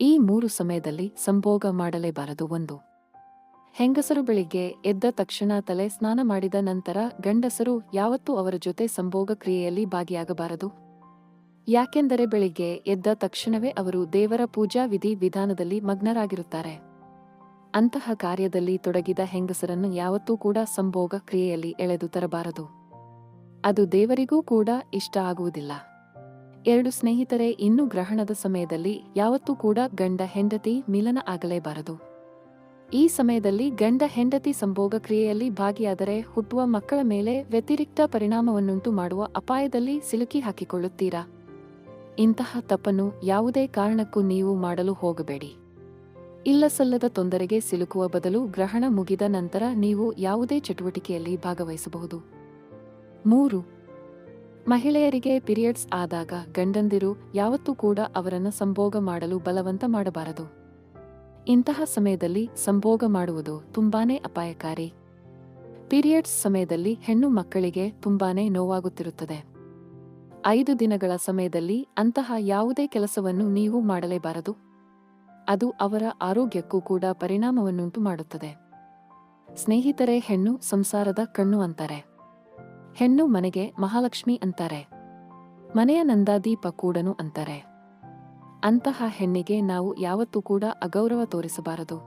ಈ 3 ಸಮಯದಲ್ಲಿ ಸಂಭೋಗ ಮಾಡಲೇಬಾರದು. 1. ಹೆಂಗಸರು ಬೆಳಿಗ್ಗೆ ಎದ್ದ ತಕ್ಷಣ ತಲೆ ಸ್ನಾನ ಮಾಡಿದ ನಂತರ ಗಂಡಸರು ಯಾವತ್ತೂ ಅವರ ಜೊತೆ ಸಂಭೋಗ ಕ್ರಿಯೆಯಲ್ಲಿ ಭಾಗಿಯಾಗಬಾರದು. ಯಾಕೆಂದರೆ ಬೆಳಿಗ್ಗೆ ಎದ್ದ ತಕ್ಷಣವೇ ಅವರು ದೇವರ ಪೂಜಾ ವಿಧಿ ವಿಧಾನದಲ್ಲಿ ಮಗ್ನರಾಗಿರುತ್ತಾರೆ. ಅಂತಹ ಕಾರ್ಯದಲ್ಲಿ ತೊಡಗಿದ ಹೆಂಗಸರನ್ನು ಯಾವತ್ತೂ ಕೂಡ ಸಂಭೋಗ ಕ್ರಿಯೆಯಲ್ಲಿ ಎಳೆದು ತರಬಾರದು. ಅದು ದೇವರಿಗೂ ಕೂಡ ಇಷ್ಟ ಆಗುವುದಿಲ್ಲ. 2. ಸ್ನೇಹಿತರೆ, ಇನ್ನು ಗ್ರಹಣದ ಸಮಯದಲ್ಲಿ ಯಾವತ್ತೂ ಕೂಡ ಗಂಡ ಹೆಂಡತಿ ಮಿಲನ ಆಗಲೇಬಾರದು. ಈ ಸಮಯದಲ್ಲಿ ಗಂಡ ಹೆಂಡತಿ ಸಂಭೋಗ ಕ್ರಿಯೆಯಲ್ಲಿ ಭಾಗಿಯಾದರೆ ಹುಟ್ಟುವ ಮಕ್ಕಳ ಮೇಲೆ ವ್ಯತಿರಿಕ್ತ ಪರಿಣಾಮವನ್ನುಂಟು ಮಾಡುವ ಅಪಾಯದಲ್ಲಿ ಸಿಲುಕಿ ಹಾಕಿಕೊಳ್ಳುತ್ತೀರಾ. ಇಂತಹ ತಪ್ಪನ್ನು ಯಾವುದೇ ಕಾರಣಕ್ಕೂ ನೀವು ಮಾಡಲು ಹೋಗಬೇಡಿ. ಇಲ್ಲಸಲ್ಲದ ತೊಂದರೆಗೆ ಸಿಲುಕುವ ಬದಲು ಗ್ರಹಣ ಮುಗಿದ ನಂತರ ನೀವು ಯಾವುದೇ ಚಟುವಟಿಕೆಯಲ್ಲಿ ಭಾಗವಹಿಸಬಹುದು. 3. ಮಹಿಳೆಯರಿಗೆ ಪೀರಿಯಡ್ಸ್ ಆದಾಗ ಗಂಡಂದಿರು ಯಾವತ್ತೂ ಕೂಡ ಅವರನ್ನು ಸಂಭೋಗ ಮಾಡಲು ಬಲವಂತ ಮಾಡಬಾರದು. ಇಂತಹ ಸಮಯದಲ್ಲಿ ಸಂಭೋಗ ಮಾಡುವುದು ತುಂಬಾನೇ ಅಪಾಯಕಾರಿ. ಪೀರಿಯಡ್ಸ್ ಸಮಯದಲ್ಲಿ ಹೆಣ್ಣು ಮಕ್ಕಳಿಗೆ ತುಂಬಾನೇ ನೋವಾಗುತ್ತಿರುತ್ತದೆ. 5 ದಿನಗಳ ಸಮಯದಲ್ಲಿ ಅಂತಹ ಯಾವುದೇ ಕೆಲಸವನ್ನು ನೀವು ಮಾಡಲೇಬಾರದು. ಅದು ಅವರ ಆರೋಗ್ಯಕ್ಕೂ ಕೂಡ ಪರಿಣಾಮವನ್ನುಂಟು ಮಾಡುತ್ತದೆ. ಸ್ನೇಹಿತರೆ, ಹೆಣ್ಣು ಸಂಸಾರದ ಕಣ್ಣು ಅಂತಾರೆ. ಹೆಣ್ಣು ಮನೆಗೆ ಮಹಾಲಕ್ಷ್ಮಿ ಅಂತಾರೆ. ಮನೆಯ ನಂದಾದೀಪ ಕೂಡನು ಅಂತಾರೆ. ಅಂತಹ ಹೆಣ್ಣಿಗೆ ನಾವು ಯಾವತ್ತೂ ಕೂಡ ಅಗೌರವ ತೋರಿಸಬಾರದು.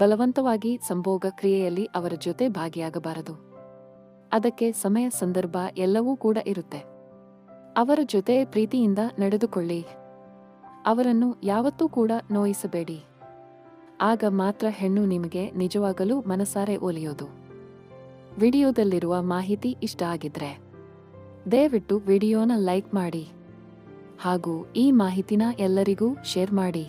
ಬಲವಂತವಾಗಿ ಸಂಭೋಗ ಕ್ರಿಯೆಯಲ್ಲಿ ಅವರ ಜೊತೆ ಭಾಗಿಯಾಗಬಾರದು. ಅದಕ್ಕೆ ಸಮಯ, ಸಂದರ್ಭ ಎಲ್ಲವೂ ಕೂಡ ಇರುತ್ತೆ. ಅವರ ಜೊತೆ ಪ್ರೀತಿಯಿಂದ ನಡೆದುಕೊಳ್ಳಿ. ಅವರನ್ನು ಯಾವತ್ತೂ ಕೂಡ ನೋಯಿಸಬೇಡಿ. ಆಗ ಮಾತ್ರ ಹೆಣ್ಣು ನಿಮಗೆ ನಿಜವಾಗಲೂ ಮನಸಾರೆ ಒಲಿಯೋದು. ವಿಡಿಯೋದಲ್ಲಿರುವ ಮಾಹಿತಿ ಇಷ್ಟ ಆಗಿದ್ರೆ ದಯವಿಟ್ಟು ವಿಡಿಯೋನ ಲೈಕ್ ಮಾಡಿ ಹಾಗೂ ಈ ಮಾಹಿತಿನ ಎಲ್ಲರಿಗೂ ಶೇರ್ ಮಾಡಿ.